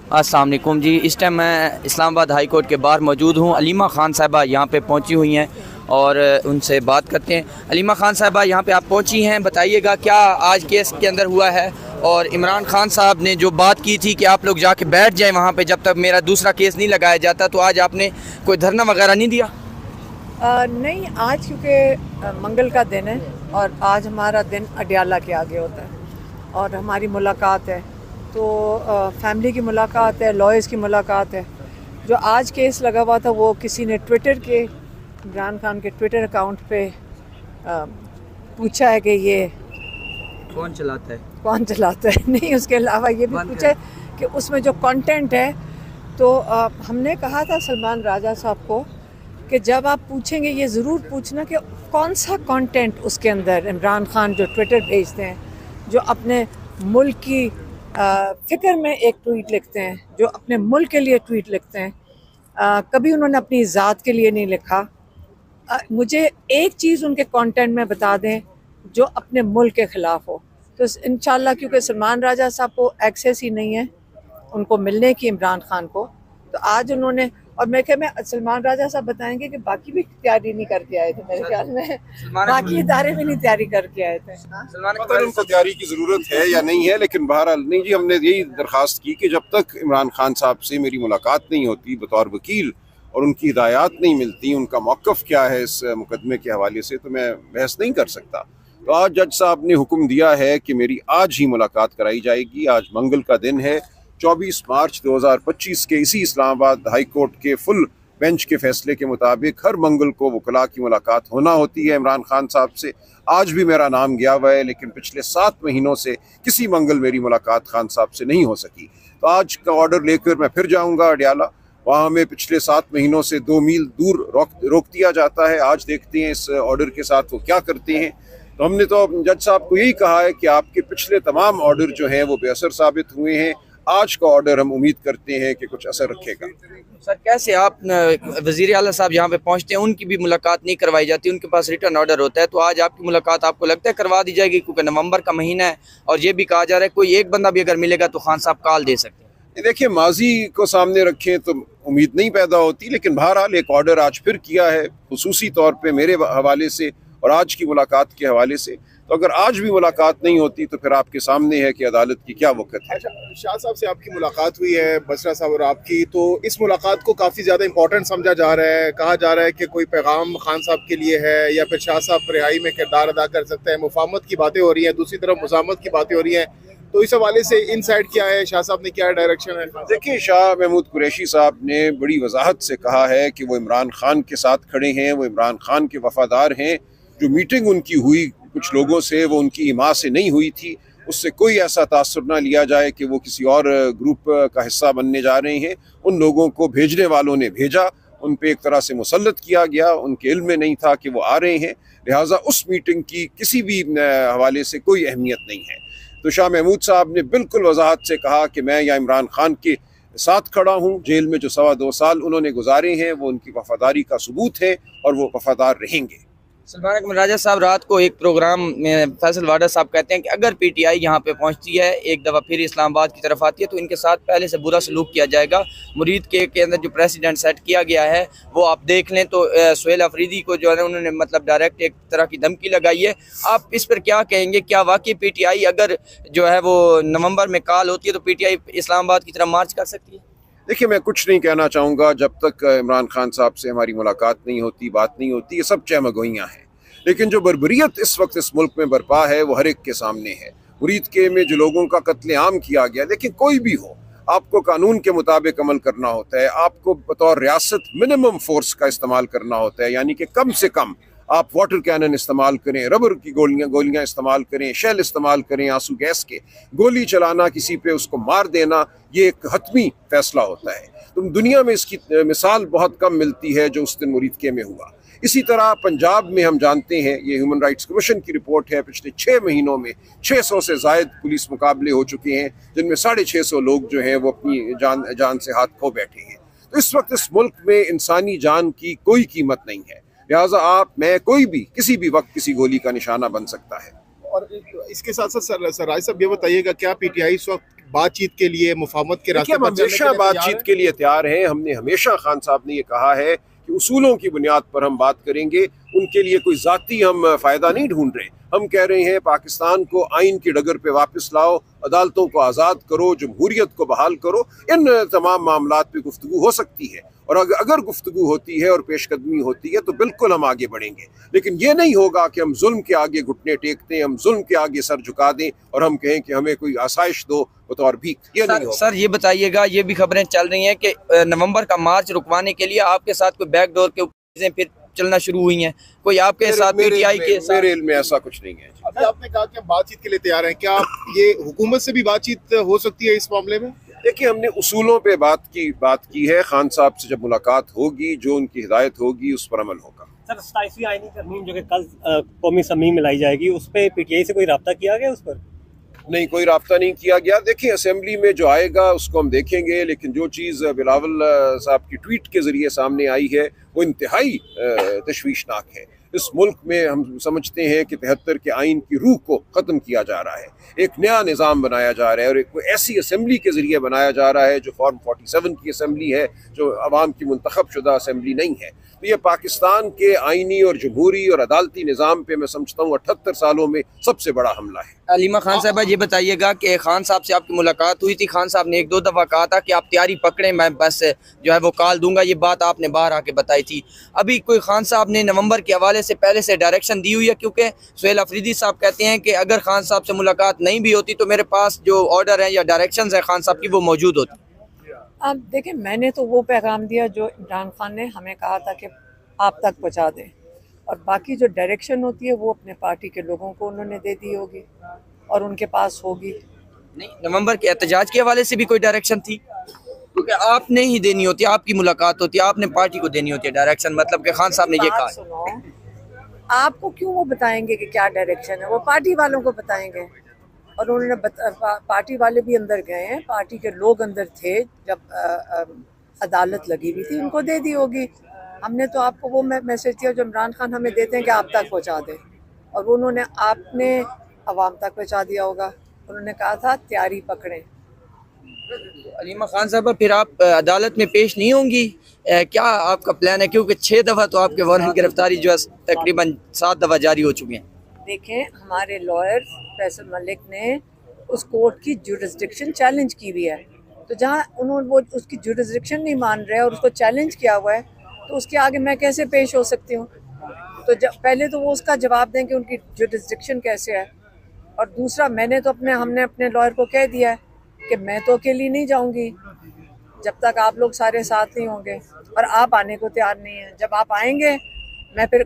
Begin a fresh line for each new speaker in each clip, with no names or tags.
अस्सलाम वालेकुम जी। इस टाइम मैं इस्लामाबाद हाई कोर्ट के बाहर मौजूद हूँ। अलीमा ख़ान साहिबा यहाँ पे पहुँची हुई हैं और उनसे बात करते हैं। अलीमा ख़ान साहिबा, यहाँ पे आप पहुँची हैं, बताइएगा क्या आज केस के अंदर हुआ है। और इमरान खान साहब ने जो बात की थी कि आप लोग जाके बैठ जाएं वहाँ पे जब तक मेरा दूसरा केस नहीं लगाया जाता, तो आज आपने कोई धरना वगैरह नहीं दिया?
नहीं, आज क्योंकि मंगल का दिन है और आज हमारा दिन अडियाला के आगे होता है और हमारी मुलाकात है, तो फैमिली की मुलाकात है, लॉयर्स की मुलाकात है। जो आज केस लगा हुआ था वो किसी ने ट्विटर के, इमरान खान के ट्विटर अकाउंट पे पूछा है कि ये
कौन चलाता है,
नहीं, उसके अलावा ये भी पूछा है कि उसमें जो कंटेंट है, तो हमने कहा था सलमान राजा साहब को कि जब आप पूछेंगे ये ज़रूर पूछना कि कौन सा कंटेंट उसके अंदर इमरान खान जो ट्विटर भेजते हैं, जो अपने मुल्क की फ़िक्र में एक ट्वीट लिखते हैं, जो अपने मुल्क के लिए ट्वीट लिखते हैं, कभी उन्होंने अपनी ज़ात के लिए नहीं लिखा। मुझे एक चीज़ उनके कंटेंट में बता दें जो अपने मुल्क के ख़िलाफ़ हो, तो इंशाल्लाह, क्योंकि सलमान राजा साहब को एक्सेस ही नहीं है उनको मिलने की इमरान खान को, तो आज उन्होंने, और मैं सलमान राजा साहब बताएंगे कि बाकी भी तैयारी नहीं करके आए थे, मेरे ख्याल में बाकी इदारे भी नहीं तैयारी करके आए थे।
पता उनको तैयारी की ज़रूरत है या नहीं है, लेकिन बहरहाल नहीं जी, हमने यही दरख्वास्त की कि जब तक इमरान खान साहब से मेरी मुलाकात नहीं होती बतौर वकील और उनकी हिदायत नहीं मिलती, उनका मौक़िफ़ क्या है इस मुकदमे के हवाले से, तो मैं बहस नहीं कर सकता। तो आज जज साहब ने हुक्म दिया है कि मेरी आज ही मुलाकात कराई जाएगी। आज मंगल का दिन है, 24 मार्च 2025 के इसी इस्लामाबाद हाई कोर्ट के फुल बेंच के फैसले के मुताबिक हर मंगल को वकला की मुलाकात होना होती है इमरान खान साहब से। आज भी मेरा नाम गया हुआ है, लेकिन पिछले 7 महीनों से किसी मंगल मेरी मुलाकात खान साहब से नहीं हो सकी। तो आज का ऑर्डर लेकर मैं फिर जाऊँगा अडियाला। वहाँ हमें पिछले 7 महीनों से 2 मील दूर रोक दिया जाता है। आज देखते हैं इस ऑर्डर के साथ वो क्या करते हैं। तो हमने तो जज साहब को यही कहा है कि आपके पिछले तमाम ऑर्डर जो हैं वो बेअसर साबित हुए हैं। आज का ऑर्डर हम उम्मीद करते हैं कि कुछ असर रखेगा।
सर, कैसे आप वज़ीर आला साहब यहाँ पे पहुँचते हैं, उनकी भी मुलाकात नहीं करवाई जाती, उनके पास रिटर्न ऑर्डर होता है, तो आज आपकी मुलाकात आपको लगता है करवा दी जाएगी? क्योंकि नवंबर का महीना है और ये भी कहा जा रहा है कोई एक बंदा भी अगर मिलेगा तो खान साहब कॉल दे सकते हैं।
देखिए, माजी को सामने रखें तो उम्मीद नहीं पैदा होती, लेकिन बहरहाल एक ऑर्डर आज फिर किया है खुसूसी तौर पर मेरे हवाले से और आज की मुलाकात के हवाले से। तो अगर आज भी मुलाकात नहीं होती तो फिर आपके सामने है कि अदालत की क्या वक़्त है।
अच्छा, शाह साहब से आपकी मुलाकात हुई है, बसरा साहब और आपकी, तो इस मुलाकात को काफ़ी ज़्यादा इंपॉर्टेंट समझा जा रहा है। कहा जा रहा है कि कोई पैगाम खान साहब के लिए है या फिर शाह साहब रिहाई में किरदार अदा कर सकते हैं। मुफाहमत की बातें हो रही हैं, दूसरी तरफ मुज़ाहमत की बातें हो रही हैं, तो इस हवाले से इनसाइड क्या है, शाह साहब ने क्या डायरेक्शन है?
देखिए, शाह महमूद कुरैशी साहब ने बड़ी वजाहत से कहा है कि वो इमरान खान के साथ खड़े हैं, वो इमरान खान के वफादार हैं। जो मीटिंग उनकी हुई कुछ लोगों से, वो उनकी हिमा से नहीं हुई थी। उससे कोई ऐसा तासुर ना लिया जाए कि वो किसी और ग्रुप का हिस्सा बनने जा रहे हैं। उन लोगों को भेजने वालों ने भेजा, उन पे एक तरह से मुसल्लत किया गया, उनके इल्म में नहीं था कि वो आ रहे हैं, लिहाजा उस मीटिंग की किसी भी हवाले से कोई अहमियत नहीं है। तो शाह महमूद साहब ने बिल्कुल वजाहत से कहा कि मैं या इमरान खान के साथ खड़ा हूँ। जेल में जो 2.25 साल उन्होंने गुजारे हैं वो उनकी वफादारी का सबूत है और वो वफादार रहेंगे।
सलमान राजा साहब रात को एक प्रोग्राम में फैसल वाडा साहब कहते हैं कि अगर पीटीआई यहाँ पे पहुँचती है, एक दफ़ा फिर इस्लामाबाद की तरफ आती है, तो इनके साथ पहले से बुरा सलूक किया जाएगा। मुरीद के अंदर जो प्रेसिडेंट सेट किया गया है वो आप देख लें, तो सुहेल अफरीदी को जो है उन्होंने मतलब डायरेक्ट एक तरह की धमकी लगाई है। आप इस पर क्या कहेंगे? क्या वाकई पीटीआई अगर जो है वो नवंबर में कॉल होती है तो पीटीआई इस्लामाबाद की तरफ मार्च कर सकती है?
देखिए, मैं कुछ नहीं कहना चाहूँगा जब तक इमरान खान साहब से हमारी मुलाकात नहीं होती, बात नहीं होती। ये सब चहमगोइयाँ हैं, लेकिन जो बर्बरियत इस वक्त इस मुल्क में बरपा है वो हर एक के सामने है। मुरीद के में जो लोगों का कत्लेआम किया गया, देखिए कोई भी हो, आपको कानून के मुताबिक अमल करना होता है। आपको बतौर रियासत मिनिमम फोर्स का इस्तेमाल करना होता है, यानी कि कम से कम आप वाटर कैनन इस्तेमाल करें, रबर की गोलियां इस्तेमाल करें, शेल इस्तेमाल करें, आंसू गैस के। गोली चलाना, किसी पे उसको मार देना, ये एक हतमी फैसला होता है। तो दुनिया में इसकी मिसाल बहुत कम मिलती है जो उस दिन मुरीद के में हुआ। इसी तरह पंजाब में हम जानते हैं, ये ह्यूमन राइट्स कमीशन की रिपोर्ट है, पिछले 6 महीनों में 600 से ज़ायद पुलिस मुकाबले हो चुके हैं, जिनमें 650 लोग जो हैं वो अपनी जान से हाथ खो बैठे हैं। तो इस वक्त इस मुल्क में इंसानी जान की कोई कीमत नहीं है, लिहाजा मैं कोई भी किसी भी वक्त किसी गोली का निशाना बन सकता है।
और इसके साथ साथ सर राय साहब ये बताइएगा, क्या पीटीआई इस वक्त बातचीत के लिए, मुफाहमत के रास्ते
हम
पर चलने के
हमेशा
लिए तैयार
बातचीत
हैं?
के लिए तैयार हैं। हमने हमेशा खान साहब ने ये कहा है कि उसूलों की बुनियाद पर हम बात करेंगे, उनके लिए कोई जाती हम फ़ायदा नहीं ढूंढ रहे। हम कह रहे हैं पाकिस्तान को आइन की डगर पे वापस लाओ, अदालतों को आज़ाद करो, जमहूरियत को बहाल करो। इन तमाम मामलात पे गुफ्तगू हो सकती है, और अगर गुफ्तगू होती है और पेशकदमी होती है तो बिल्कुल हम आगे बढ़ेंगे। लेकिन ये नहीं होगा कि हम जुल्म के आगे घुटने टेकते हैं, हम जुल्म के आगे सर झुका दें और हम कहें कि हमें कोई आसाइश दो बतौर भीख। ये नहीं होगा।
सर ये बताइएगा, ये भी खबरें चल रही हैं कि नवंबर का मार्च रुकवाने के लिए आपके साथ कोई बैकडोर के चीजें फिर चलना शुरू हुई हैं, कोई आपके साथ पीटीआई के साथ?
मेरे इल्म में ऐसा कुछ नहीं है।
अभी आपने कहा कि हम बातचीत के लिए तैयार हैं, क्या ये हुकूमत से भी बातचीत हो सकती है इस मामले में?
देखिए, हमने उसूलों पे बात की है। खान साहब से जब मुलाकात होगी, जो उनकी हिदायत होगी उस पर अमल होगा।
सर 27वीं आईनी तरमीम जो कि कल कौमी असम्बली में लाई जाएगी, उस पर पीटीआई से कोई रब्ता किया गया? उस पर
नहीं, कोई राब्ता नहीं किया गया। देखिए, असेंबली में जो आएगा उसको हम देखेंगे, लेकिन जो चीज़ बिलावल साहब की ट्वीट के ज़रिए सामने आई है वो इंतहाई तशवीशनाक है। इस मुल्क में हम समझते हैं कि 73 के आइन की रूह को ख़त्म किया जा रहा है, एक नया निज़ाम बनाया जा रहा है और एक ऐसी असम्बली के ज़रिए बनाया जा रहा है जो फॉर्म 47 की असम्बली है, जो अवाम की मुंतखब शुदा असम्बली नहीं है। तो ये पाकिस्तान के आइनी और जमहूरी और अदालती निज़ाम पे मैं समझता हूँ 78 सालों में सबसे बड़ा हमला है।
अलीमा खान साहब, ये बताइएगा कि खान साहब से आपकी मुलाकात हुई थी, खान साहब ने 1-2 दफ़ा कहा था कि आप तैयारी पकड़ें, मैं बस जो है वो कॉल दूंगा, ये बात आपने बाहर आके बताई थी। अभी कोई खान साहब ने नवंबर के हवाले से पहले से डायरेक्शन दी हुई है? क्योंकि सुहेल अफरीदी साहब कहते हैं कि अगर खान साहब से मुलाकात नहीं भी होती तो मेरे पास जो ऑर्डर है या डायरेक्शन है खान साहब की वो मौजूद होती।
अब देखिए, मैंने तो वो पैगाम दिया जो इमरान खान ने हमें कहा था कि आप तक पहुंचा दें, और बाकी जो डायरेक्शन होती है वो अपने पार्टी के लोगों को उन्होंने दे दी होगी और उनके पास होगी।
नहीं, नवंबर के एहतजाज के हवाले से भी कोई डायरेक्शन थी? क्योंकि आपने ही देनी होती है, आपकी मुलाकात होती है, आपने पार्टी को देनी होती है डायरेक्शन, मतलब कि खान साहब ने ये कहा।
सुनो, आपको क्यों वो बताएंगे कि क्या डायरेक्शन है? वो पार्टी वालों को बताएंगे, और उन्होंने पार्टी वाले भी अंदर गए हैं, पार्टी के लोग अंदर थे जब अदालत लगी हुई थी, उनको दे दी होगी। हमने तो आपको वो मैसेज दिया जो इमरान खान हमें देते हैं कि आप तक पहुंचा दें, और उन्होंने आपने अवाम तक पहुंचा दिया होगा। उन्होंने कहा था तैयारी पकड़ें।
अलीमा खान साहब, फिर आप अदालत में पेश नहीं होंगी? क्या आपका प्लान है? क्योंकि 6 दफ़ा तो आपके वारंट गिरफ्तारी जो है तकरीबन 7 दफ़ा जारी हो चुके हैं।
देखें, हमारे लॉयर फैसल मलिक ने उस कोर्ट की जुरिस्डिक्शन चैलेंज की हुई है, तो जहाँ उन्होंने वो उसकी जुरिस्डिक्शन नहीं मान रहे और उसको चैलेंज किया हुआ है, तो उसके आगे मैं कैसे पेश हो सकती हूँ? तो पहले तो वो उसका जवाब दें कि उनकी जुरिस्डिक्शन कैसे है, और दूसरा हमने अपने लॉयर को कह दिया है कि मैं तो अकेली नहीं जाऊंगी जब तक आप लोग सारे साथ नहीं होंगे, और आप आने को तैयार नहीं है। जब आप आएंगे मैं फिर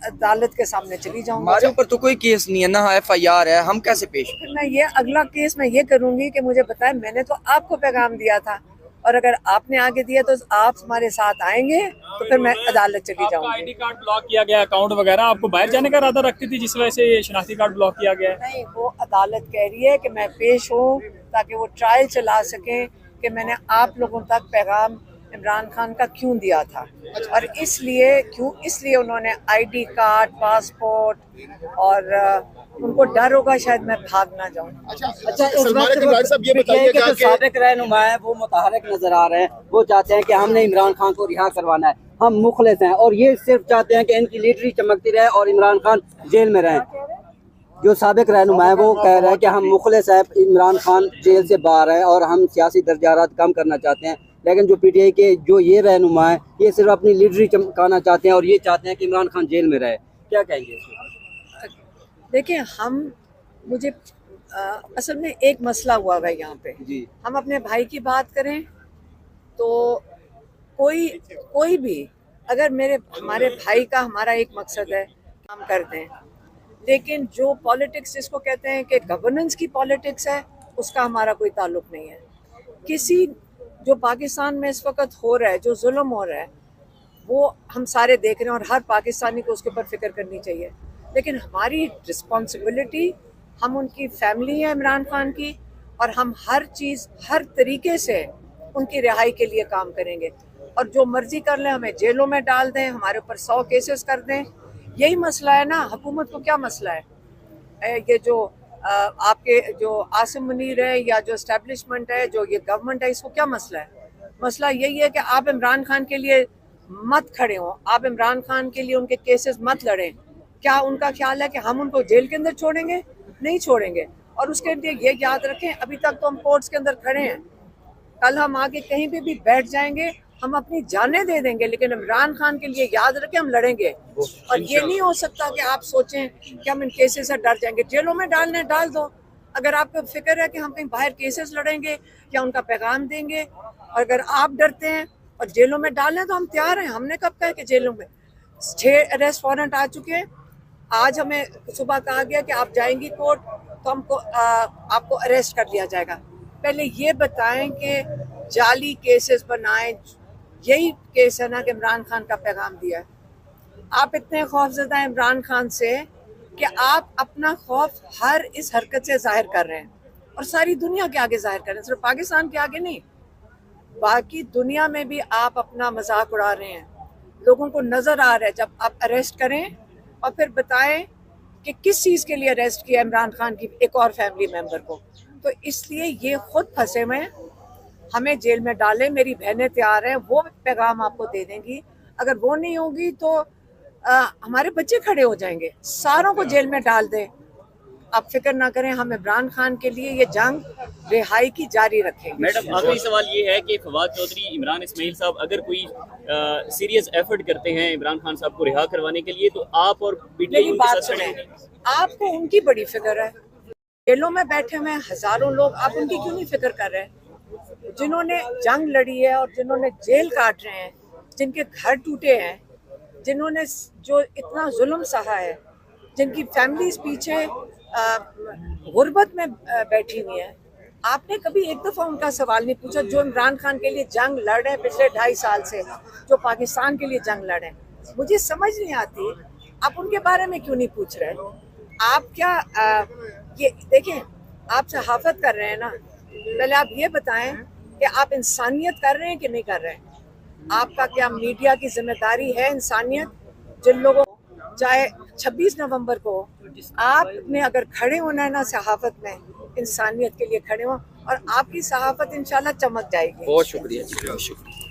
अदालत के सामने चली जाऊंगी।
हमारे ऊपर तो कोई केस नहीं है, ना FIR है, हम कैसे पेश हों?
फिर मैं ये अगला केस मैं ये करूंगी कि मुझे बताएं, मैंने तो आपको पैगाम दिया था, और अगर आपने आगे दिया तो आप हमारे साथ आएंगे तो फिर मैं अदालत चली जाऊंगी।
आईडी कार्ड ब्लॉक किया गया, अकाउंट वगैरह, आपको बाहर जाने का इरादा रखती थी जिस वजह से ये शनाख्ती कार्ड ब्लॉक किया गया है?
नहीं, वो अदालत कह रही है कि मैं पेश हूँ ताकि वो ट्रायल चला सकें कि मैंने आप लोगों तक पैगाम इमरान खान का क्यों दिया था, और इसलिए उन्होंने आईडी कार्ड, पासपोर्ट, और उनको डर होगा शायद मैं भाग ना जाऊं।
अच्छा, इस
सलमान
वक्त
अब्दुल साहब ये बताइए
जो साबिक रहनुमा है वो मुतहरक नजर आ रहे हैं, वो चाहते हैं कि हमने इमरान खान को रिहा करवाना है, हम मुखलिस हैं, और ये सिर्फ चाहते हैं कि इनकी लीडरी चमकती रहे और इमरान खान जेल में रहें। जो साबिक रहनुमा है वो कह रहे हैं कि हम मुखलिस हैं, इमरान खान जेल से बाहर है और हम सियासी दर्जात कम करना चाहते हैं, लेकिन जो PTI के जो ये रहनुमा है ये सिर्फ अपनी लीडरी चमकाना चाहते हैं और ये चाहते हैं कि इमरान खान जेल में रहे। क्या कहेंगे?
देखिए, मुझे असल में एक मसला हुआ है यहाँ पे
जी,
हम अपने भाई की बात करें तो कोई भी अगर हमारे भाई का हमारा एक मकसद है, काम कर दें, लेकिन जो पॉलिटिक्स जिसको कहते हैं कि गवर्नेंस की पॉलिटिक्स है, उसका हमारा कोई ताल्लुक नहीं है। किसी जो पाकिस्तान में इस वक्त हो रहा है, जो जुल्म हो रहा है, वो हम सारे देख रहे हैं और हर पाकिस्तानी को उसके ऊपर फिक्र करनी चाहिए, लेकिन हमारी रिस्पॉन्सिबिलिटी, हम उनकी फैमिली है इमरान खान की, और हम हर चीज़ हर तरीके से उनकी रिहाई के लिए काम करेंगे, और जो मर्जी कर लें, हमें जेलों में डाल दें, हमारे ऊपर 100 केसेस कर दें, यही मसला है ना। हुकूमत को क्या मसला है? ये जो आपके जो आसिम मुनीर है या जो एस्टेब्लिशमेंट है, जो ये गवर्नमेंट है, इसको क्या मसला है? मसला यही है कि आप इमरान खान के लिए मत खड़े हों, आप इमरान खान के लिए उनके केसेस मत लड़ें। क्या उनका ख्याल है कि हम उनको जेल के अंदर छोड़ेंगे? नहीं छोड़ेंगे। और उसके लिए ये याद रखें, अभी तक तो हम कोर्ट्स के अंदर खड़े हैं, कल हम आगे कहीं पे भी बैठ जाएंगे, हम अपनी जानें दे देंगे, लेकिन इमरान खान के लिए याद रखें हम लड़ेंगे। और ये नहीं हो सकता कि आप सोचें कि हम इन केसेस से डर जाएंगे। जेलों में डालने डाल दो। अगर आपको फिक्र है कि हम कहीं बाहर केसेस लड़ेंगे या उनका पैगाम देंगे, अगर आप डरते हैं और जेलों में डालें तो हम तैयार हैं। हमने कब कहा कि जेलों में 6 अरेस्ट वारंट आ चुके हैं। आज हमें सुबह कहा गया कि आप जाएंगी कोर्ट तो हमको आपको अरेस्ट कर लिया जाएगा। पहले ये बताएं कि जाली केसेस बनाएं, यही केस है ना कि इमरान खान का पैगाम दिया है। आप इतने खौफजदा हैं इमरान खान से कि आप अपना खौफ हर इस हरकत से जाहिर कर रहे हैं और सारी दुनिया के आगे जाहिर कर रहे हैं, सिर्फ पाकिस्तान के आगे नहीं, बाकी दुनिया में भी आप अपना मजाक उड़ा रहे हैं। लोगों को नजर आ रहा है, जब आप अरेस्ट करें और फिर बताएं कि किस चीज़ के लिए अरेस्ट किया इमरान खान की एक और फैमिली मेंबर को, तो इसलिए ये खुद फंसे हुए हैं। हमें जेल में डालें, मेरी बहनें तैयार हैं, वो पैगाम आपको दे देंगी। अगर वो नहीं होगी तो हमारे बच्चे खड़े हो जाएंगे। सारों को जेल में डाल दें, आप फिक्र ना करें, हम इमरान खान के लिए ये जंग रिहाई की जारी रखेंगे।
मैडम, आखिरी सवाल ये है कि फवाद चौधरी, इमरान इस्माइल साहब अगर कोई सीरियस एफर्ट करते हैं इमरान खान साहब को रिहा करवाने के लिए, तो आप और पीटीआई
मेरी
उनके
बात
साथ
सुने,
खड़े
आपको उनकी बड़ी फिक्र है। जेलों में बैठे हुए हजारों लोग, आप उनकी क्यों नहीं फिक्र कर रहे हैं? जिन्होंने जंग लड़ी है और जिन्होंने जेल काट रहे हैं, जिनके घर टूटे हैं, जिन्होंने जो इतना जुल्म सहा है, जिनकी फैमिलीज पीछे गुर्बत में बैठी हुई है, आपने कभी एक दफ़ा उनका सवाल नहीं पूछा? जो इमरान खान के लिए जंग लड़ रहे हैं पिछले 2.5 साल से, जो पाकिस्तान के लिए जंग लड़ रहे हैं, मुझे समझ नहीं आती आप उनके बारे में क्यों नहीं पूछ रहे? आप क्या ये देखें, आप सहाफत कर रहे हैं ना, पहले आप ये बताएं कि आप इंसानियत कर रहे हैं कि नहीं कर रहे हैं? आपका क्या मीडिया की जिम्मेदारी है इंसानियत? जिन लोगों, चाहे 26 नवंबर को आपने अगर खड़े होना है ना सहाफत में, इंसानियत के लिए खड़े हो और आपकी सहाफत इंशाल्लाह चमक जाएगी।
बहुत शुक्रिया जी, बहुत शुक्रिया।